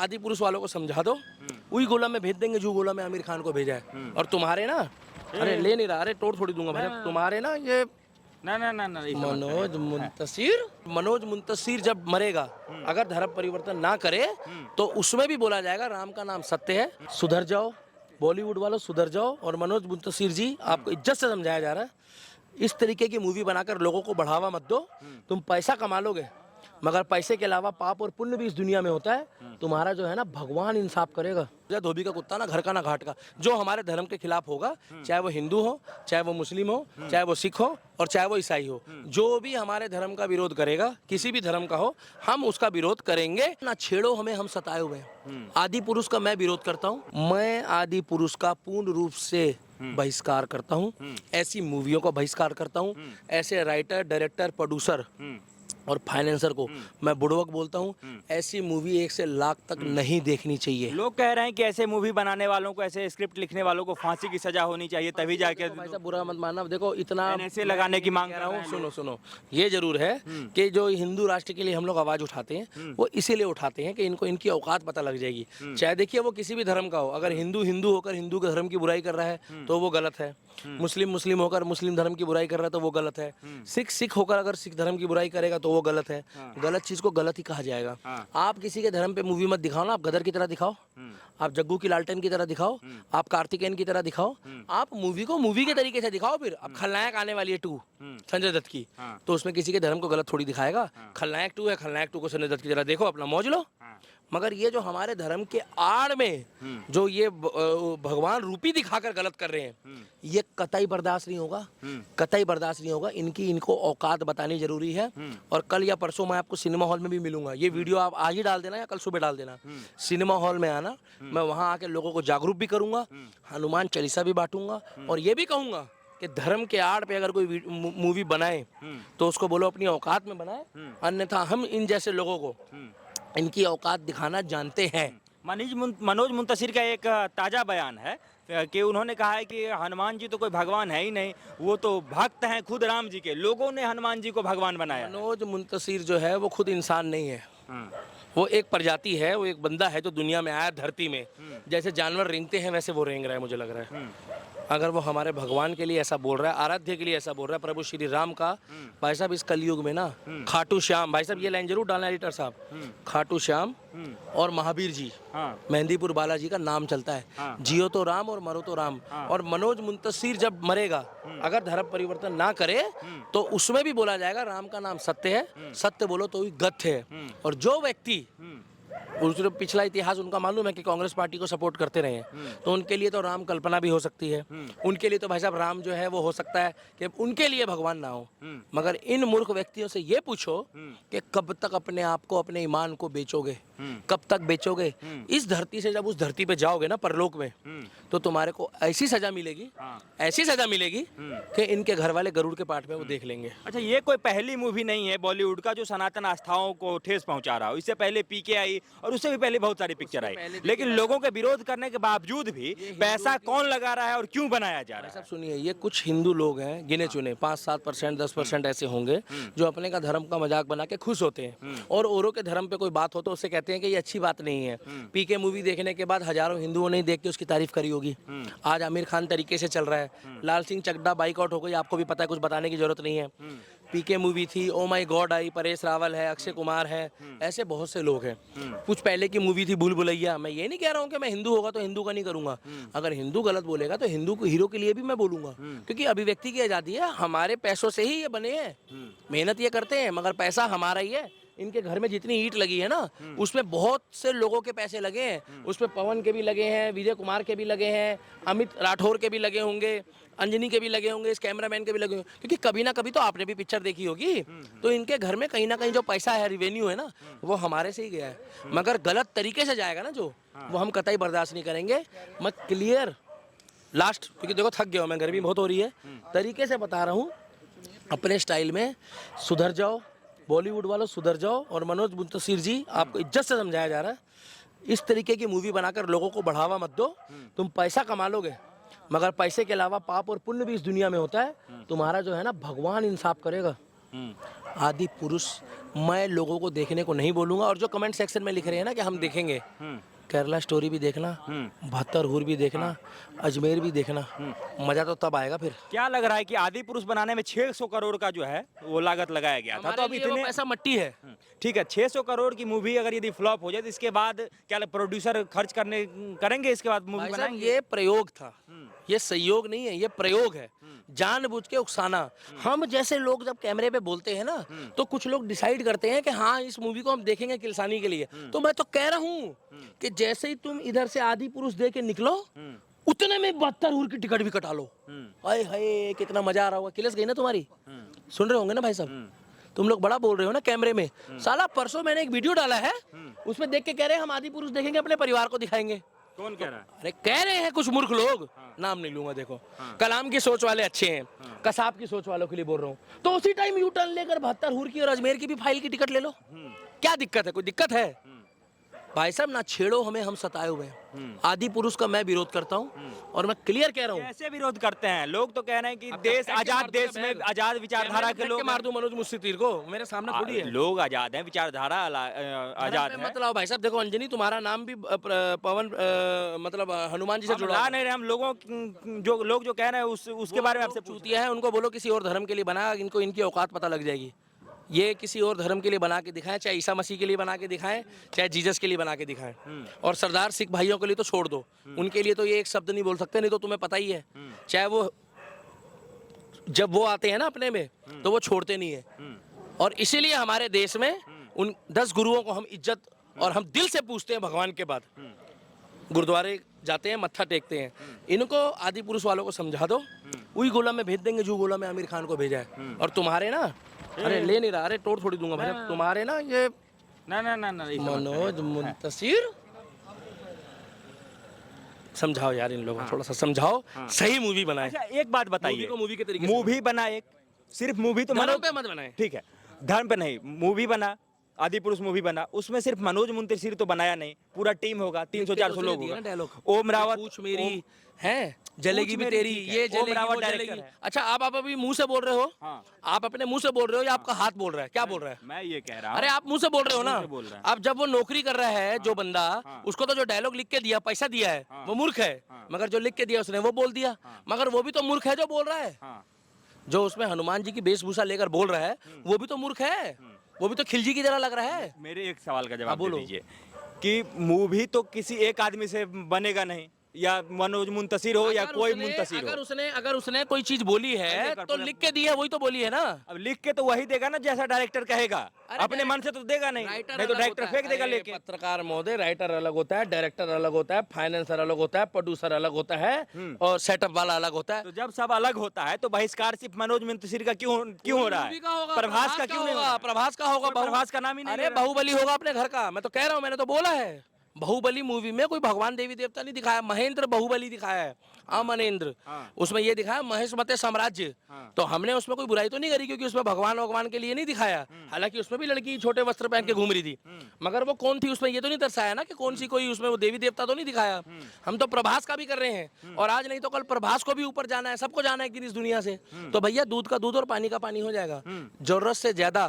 आदि पुरुष वालों को समझा दो, वही गोला में भेज देंगे जो गोला में आमिर खान को भेजा है। और तुम्हारे ना, अरे ले नहीं रहा, अरे तोड़ थोड़ी दूंगा भाई, तुम्हारे ना ये ना ना ना ना मनोज मुंतशिर जब मरेगा, अगर धर्म परिवर्तन ना करे तो उसमें भी बोला जाएगा राम का नाम सत्य है। सुधर जाओ बॉलीवुड वालों, सुधर जाओ। और मनोज मुंतशिर जी, आपको इज्जत से समझाया जा रहा है, इस तरीके की मूवी बनाकर लोगों को बढ़ावा मत दो। तुम पैसा कमा लोगे, मगर पैसे के अलावा पाप और पुण्य भी इस दुनिया में होता है। तुम्हारा जो है ना, भगवान इंसाफ करेगा। धोबी का कुत्ता ना घर का ना घाट का, जो हमारे धर्म के खिलाफ होगा, चाहे वो हिंदू हो, चाहे वो मुस्लिम हो, चाहे वो सिख हो और चाहे वो ईसाई हो, जो भी हमारे धर्म का विरोध करेगा, किसी भी धर्म का हो, हम उसका विरोध करेंगे। ना छेड़ो हमें, हम सताए हुए हैं। आदि पुरुष का मैं विरोध करता हूँ, मैं आदि पुरुष का पूर्ण रूप से बहिष्कार करता हूँ। ऐसी मूवियों का बहिष्कार करता हूँ। ऐसे राइटर, डायरेक्टर, प्रोड्यूसर और फाइनेंसर को मैं बुड़वक बोलता हूँ। ऐसी मूवी 1 से लाख तक नहीं देखनी चाहिए। लोग कह रहे हैं कि ऐसे मूवी बनाने वालों को, ऐसे स्क्रिप्ट लिखने वालों को फांसी की सजा होनी चाहिए, तभी जाके भाई साहब बुरा मत मानना, देखो इतना ऐसे लगाने की मांग कह रहा हूँ। सुनो, ये जरूर है कि जो हिंदू राष्ट्र के लिए हम लोग आवाज उठाते हैं, वो इसीलिए उठाते हैं कि इनको इनकी औकात पता लग जाएगी। चाहे देखिए वो किसी भी धर्म का हो, अगर हिंदू होकर हिंदू के धर्म की बुराई कर रहा है तो वो गलत है। मुस्लिम होकर मुस्लिम धर्म की बुराई कर रहा है तो वो गलत है। सिख होकर अगर सिख धर्म की बुराई करेगा तो वो गलत है। गलत चीज को गलत ही कहा जाएगा। आप किसी के धर्म पे मूवी मत दिखाओ ना, आप गदर की तरह दिखाओ, आप जग्गू की लालटेन की तरह दिखाओ, आप कार्तिकेयन की तरह दिखाओ। आप मूवी को मूवी के तरीके से दिखाओ। फिर अब खलनायक आने वाली है 2 संजय दत्त की, तो उसमें किसी के धर्म को गलत थोड़ी दिखाएगा। खलनायक 2 है, खलनायक 2 को संजय दत्त की तरह देखो, अपना मौज लो। मगर ये जो हमारे धर्म के आड़ में जो ये भगवान रूपी दिखाकर गलत कर रहे हैं, ये कतई बर्दाश्त नहीं होगा, कतई बर्दाश्त नहीं होगा। इनको औकात बतानी जरूरी है। और कल या परसों मैं आपको सिनेमा हॉल में भी मिलूंगा। ये वीडियो आप आज ही डाल देना या कल सुबह डाल देना। सिनेमा हॉल में आना, मैं वहां आके लोगों को जागरूक भी करूंगा, हनुमान चालीसा भी बांटूंगा और ये भी कहूंगा कि धर्म के आड़ पे अगर कोई मूवी बनाए तो उसको बोलो अपनी औकात में बनाए, अन्यथा हम इन जैसे लोगों को इनकी औकात दिखाना जानते हैं। मनोज मुंतशिर का एक ताज़ा बयान है कि उन्होंने कहा है कि हनुमान जी तो कोई भगवान है ही नहीं, वो तो भक्त हैं खुद राम जी के, लोगों ने हनुमान जी को भगवान बनाया। मनोज मुंतशिर जो है वो खुद इंसान नहीं है, वो एक प्रजाति है, वो एक बंदा है जो दुनिया में आया धरती में। जैसे जानवर रेंगते हैं वैसे वो रेंग रहा है, मुझे लग रहा है। अगर वो हमारे भगवान के लिए ऐसा बोल रहा है, आराध्य के लिए ऐसा बोल रहा है, प्रभु श्री राम का, भाई साहब इस कलयुग में ना खाटू श्याम, भाई साहब ये लाइन जरूर डालना एडिटर साहब, खाटू श्याम और महावीर जी, मेहंदीपुर बालाजी का नाम चलता है। जियो तो राम और मरो तो राम। और मनोज मुंतशिर जब मरेगा, अगर धर्म परिवर्तन ना करे तो उसमें भी बोला जाएगा राम का नाम सत्य है। सत्य बोलो तो गत्य है। और जो व्यक्ति पिछला इतिहास उनका मालूम है कि कांग्रेस पार्टी को सपोर्ट करते रहे हैं, तो उनके लिए तो राम कल्पना भी हो सकती है। उनके लिए तो भाई साहब राम जो है वो हो सकता है कि उनके लिए भगवान ना हो। मगर इन मूर्ख व्यक्तियों से ये पूछो कि कब तक अपने आप को, अपने ईमान को बेचोगे, कब तक बेचोगे? इस धरती से जब उस धरती पे जाओगे ना परलोक में, तो तुम्हारे को ऐसी सजा मिलेगी, ऐसी सजा मिलेगी कि इनके घर वाले गरुड़ के पाठ में वो देख लेंगे। अच्छा, ये कोई पहली मूवी नहीं है बॉलीवुड का जो सनातन आस्थाओं को ठेस पहुंचा रहा हो। इससे पहले पीके आई और उससे भी पहले बहुत सारी पिक्चर आई, लेकिन लोगों के विरोध करने के बावजूद भी पैसा कौन लगा रहा है और क्यों बनाया जा रहा है? सब सुनिए, ये कुछ हिंदू लोग हैं गिने चुने, 5-7%, 10% ऐसे होंगे जो अपने का धर्म का मजाक बना के खुश होते हैं, और औरों के धर्म पे कोई बात हो तो उससे कहते हैं कि ये अच्छी बात नहीं है। पीके मूवी देखने के बाद हजारों हिंदुओं ने देख के उसकी तारीफ करी होगी। आज आमिर खान तरीके से चल रहा है, लाल सिंह चड्ढा बाइकआउट हो गई, आपको भी पता है, कुछ बताने की जरूरत नहीं है। पीके मूवी थी, ओ माय गॉड आई, परेश रावल है, अक्षय कुमार है, ऐसे बहुत से लोग हैं। कुछ पहले की मूवी थी भूल भुलैया। मैं ये नहीं कह रहा हूँ कि मैं हिंदू होगा तो हिंदू का नहीं करूंगा, अगर हिंदू गलत बोलेगा तो हिंदू को हीरो के लिए भी मैं बोलूंगा, क्योंकि अभिव्यक्ति की आजादी है। हमारे पैसों से ही ये बने हैं, मेहनत ये करते हैं, मगर पैसा हमारा ही है। इनके घर में जितनी ईंट लगी है ना, उसमें बहुत से लोगों के पैसे लगे हैं। उसमें पवन के भी लगे हैं, विजय कुमार के भी लगे हैं, अमित राठौर के भी लगे होंगे, अंजनी के भी लगे होंगे, इस कैमरामैन के भी लगे होंगे, क्योंकि कभी ना कभी तो आपने भी पिक्चर देखी होगी। तो इनके घर में कहीं ना कहीं जो पैसा है, रिवेन्यू है ना, वो हमारे से ही गया है। मगर गलत तरीके से जाएगा ना जो, वो हम कतई बर्दाश्त नहीं करेंगे। मैं क्लियर लास्ट, क्योंकि देखो थक गया हूँ मैं, गर्मी बहुत हो रही है, तरीके से बता रहा हूँ, अपने स्टाइल में सुधर जाओ बॉलीवुड वालों, सुधर जाओ। और मनोज मुंतशिर जी, आपको इज्जत से समझाया जा रहा है, इस तरीके की मूवी बनाकर लोगों को बढ़ावा मत दो। तुम पैसा कमा लोगे, मगर पैसे के अलावा पाप और पुण्य भी इस दुनिया में होता है। तुम्हारा जो है ना, भगवान इंसाफ करेगा। आदि पुरुष मैं लोगों को देखने को नहीं बोलूंगा, और जो कमेंट सेक्शन में लिख रहे हैं ना कि हम देखेंगे, केरला स्टोरी भी देखना, 72 हूर भी देखना, अजमेर भी देखना, मजा तो तब आएगा फिर। क्या लग रहा है कि आदि पुरुष बनाने में 600 करोड़ का जो है वो लागत लगाया गया था, तो अब हमारे लिए वो इतने पैसा मट्टी है। ठीक है, 600 करोड़ की मूवी अगर यदि फ्लॉप हो जाए तो इसके बाद क्या प्रोड्यूसर खर्च करेंगे इसके बाद मूवी भाई साहब बनाएंगे? ये प्रयोग था, ये सहयोग नहीं है, ये प्रयोग है, जानबूझ के उकसाना। हम जैसे लोग जब कैमरे पे बोलते हैं ना, तो कुछ लोग डिसाइड करते हैं कि हाँ इस मूवी को हम देखेंगे किलसानी के लिए। तो मैं तो कह रहा हूँ कि जैसे ही तुम इधर से आदि पुरुष दे के निकलो, उतने में 72 हूर की टिकट भी कटा लो। हाय हाय कितना मजा आ रहा होगा। किलस गई ना तुम्हारी, सुन रहे होंगे ना भाई साहब, तुम लोग बड़ा बोल रहे हो ना कैमरे में। साला परसों मैंने एक वीडियो डाला है, उसमें देख के कह रहे हैं हम आदि पुरुष देखेंगे, अपने परिवार को दिखाएंगे। कौन कह रहा है? अरे कह रहे हैं कुछ मूर्ख लोग, नाम नहीं लूंगा। देखो कलाम की सोच वाले अच्छे हैं, कसाब की सोच वालों के लिए बोल रहा हूँ। तो उसी टाइम यू टर्न लेकर 72 हूर की और अजमेर की भी फाइल की टिकट ले लो। क्या दिक्कत है? कोई दिक्कत है? भाई साहब ना छेड़ो हमें, हम सताए हुए हैं। आदि पुरुष का मैं विरोध करता हूँ, और मैं क्लियर कह रहा हूँ। कैसे विरोध करते हैं? लोग तो कह रहे हैं कि देश आजाद, देश में आजाद विचारधारा के लोग मार दूं मनोज मुझसे तीर को, मेरे सामने थोड़ी है। लोग आजाद हैं, विचारधारा आजाद है। मतलब भाई साहब देखो अंजनी, तुम्हारा नाम भी पवन मतलब हनुमान जी से जुड़ा ला नहीं रहे हम लोगों जो लोग जो कह रहे हैं उसके बारे में आपसे चूतिया है, उनको बोलो किसी और धर्म के लिए बना, इनको इनकी औकात पता लग जाएगी। ये किसी और धर्म के लिए बना के दिखाएं, चाहे ईसा मसीह के लिए बना के दिखाएं, चाहे जीसस के लिए बना के दिखाएं। और सरदार सिख भाइयों के लिए तो छोड़ दो, उनके लिए तो ये एक शब्द नहीं बोल सकते, नहीं तो तुम्हें पता ही है, चाहे वो जब वो आते हैं ना अपने में, तो वो छोड़ते नहीं है। और इसीलिए हमारे देश में उन 10 गुरुओं को हम इज्जत और हम दिल से पूछते हैं भगवान के बाद। गुरुद्वारे जाते हैं, मत्था टेकते हैं। इनको आदि पुरुष वालों को समझा दो, वही गोला में भेज देंगे जो गोला में आमिर खान को भेजा है। और तुम्हारे ना, अरे ले नहीं रहा, अरे तोड़ थोड़ी दूंगा भाई, तुम्हारे ना ये ना मनोज मुंतशिर, समझाओ यार इन लोगों को, थोड़ा सा समझाओ, सही मूवी बनाए। अच्छा एक बात बताइए, मूवी के तरीके से मूवी बना, एक सिर्फ मूवी तो धर्म पे मत बनाए। ठीक है, धर्म पे नहीं, मूवी बना, आदि पुरुष मूवी बना, उसमें सिर्फ मनोज मुंतशिर तो बनाया नहीं, पूरा टीम होगा, 300-400 लोग होगा। ओम रावत, पूछ मेरी है जलेगी भी तेरी, ये जलेगी वो जलेगी। अच्छा आप अभी मुंह से बोल रहे हो, आप अपने मुंह से बोल रहे हो या आपका हाथ बोल रहा है? क्या बोल रहा है? मैं ये कह रहा हूँ, अरे आप मुंह से बोल रहे हो ना। अब जब वो नौकरी कर रहा है जो बंदा, उसको तो जो डायलॉग लिख के दिया, पैसा दिया है, वो मूर्ख है। मगर जो लिख के दिया उसने वो बोल दिया, मगर वो भी तो मूर्ख है जो बोल रहा है। जो उसमें हनुमान जी की वेशभूषा लेकर बोल रहा है, वो भी तो मूर्ख है, वो भी तो खिलजी की तरह लग रहा है। मेरे एक सवाल का जवाब बोलो। दे दीजिए कि मूवी तो किसी एक आदमी से बनेगा नहीं, या मनोज मुंतशिर हो या कोई मुंतशिर हो। अगर उसने कोई चीज बोली है तो लिख के दी है, वही तो बोली है ना। अब लिख के तो वही देगा ना जैसा डायरेक्टर कहेगा, अपने मन से तो देगा नहीं, नहीं तो डायरेक्टर फेंक देगा लेके। पत्रकार महोदय, राइटर अलग होता है, डायरेक्टर अलग होता है, फाइनेंसर अलग होता है, प्रोड्यूसर अलग होता है, और सेटअप वाला अलग होता है। तो जब सब अलग होता है तो बहिष्कार सिर्फ मनोज मुंतशिर का क्यों हो रहा है? प्रभास का क्यों नहीं होगा? प्रभास का होगा, प्रभास का नाम ही नहीं। अरे बाहुबली होगा अपने घर का, मैं तो कह रहा हूँ, मैंने तो बोला है। बाहुबली मूवी में कोई भगवान देवी देवता नहीं दिखाया, महेंद्र बाहुबली दिखाया है, अमनेंद्र। उसमें ये दिखाया महेशमते साम्राज्य। तो हमने उसमें कोई बुराई तो नहीं करी, क्योंकि उसमें भगवान के लिए नहीं दिखाया। हालांकि उसमें भी लड़की छोटे वस्त्र पहन के घूम रही थी, मगर वो कौन थी उसमें ये तो नहीं दर्शाया ना कि कौन सी कोई उसमें वो देवी देवता तो नहीं दिखाया। हम तो प्रभास का भी कर रहे हैं, और आज नहीं तो कल प्रभास को भी ऊपर जाना है, सबको जाना है एक दिन इस दुनिया से। तो भैया दूध का दूध और पानी का पानी हो जाएगा। जरूरत से ज्यादा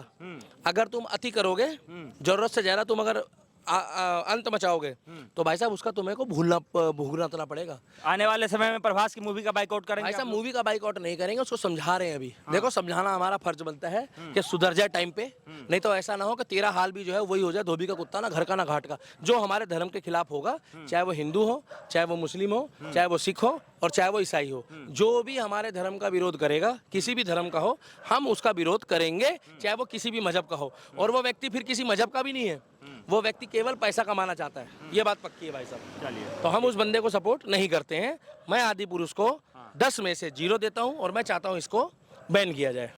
अगर तुम अति करोगे, जरूरत से ज्यादा तुम अगर अंत मचाओगे, तो भाई साहब उसका तुम्हें को भुगतना पड़ेगा। आने वाले समय में प्रभास की मूवी का बाइकआउट करेंगे? भाई साहब मूवी का बाइकआउट नहीं करेंगे, उसको समझा रहे हैं अभी। देखो समझाना हमारा फर्ज बनता है कि सुधर जाए टाइम पे, नहीं तो ऐसा ना हो कि तेरा हाल भी जो है वही हो जाए, धोबी का कुत्ता ना घर का ना घाट का। जो हमारे धर्म के खिलाफ होगा, चाहे वो हिंदू हो, चाहे वो मुस्लिम हो, चाहे वो सिख हो, और चाहे वो ईसाई हो, जो भी हमारे धर्म का विरोध करेगा, किसी भी धर्म का हो, हम उसका विरोध करेंगे, चाहे वो किसी भी मजहब का हो। और वो व्यक्ति फिर किसी मजहब का भी नहीं है, वो व्यक्ति केवल पैसा कमाना चाहता है, ये बात पक्की है भाई साहब। चलिए, तो हम उस बंदे को सपोर्ट नहीं करते हैं। मैं आदि पुरुष को 10 में से 0 देता हूं, और मैं चाहता हूं इसको बैन किया जाए।